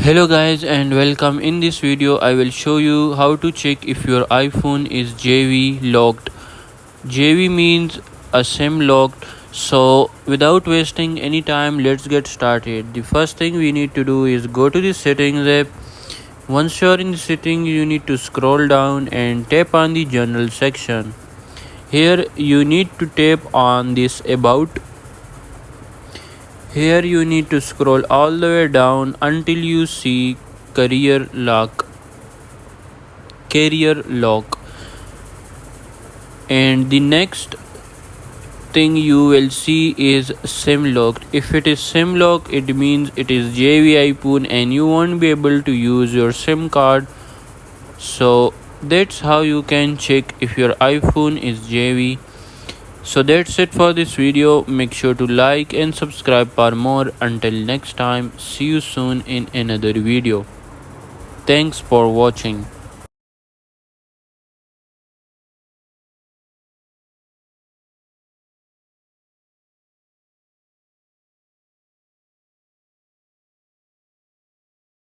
Hello guys and welcome. In this video I will show you how to check if your iPhone is JV locked. JV means a SIM locked. So without wasting any time, let's get started. The first thing we need to do is go to the settings app. Once you're in the settings, you need to scroll down and tap on the general section. Here you need to tap on this about. Here you need to scroll all the way down until you see career lock. Carrier lock. And the next thing you will see is SIM locked. If it is SIM locked, it means it is JV iPhone and you won't be able to use your SIM card. So that's how you can check if your iPhone is JV. So that's it for this video. Make sure to like and subscribe for more. Until next time, see you soon in another video. Thanks for watching.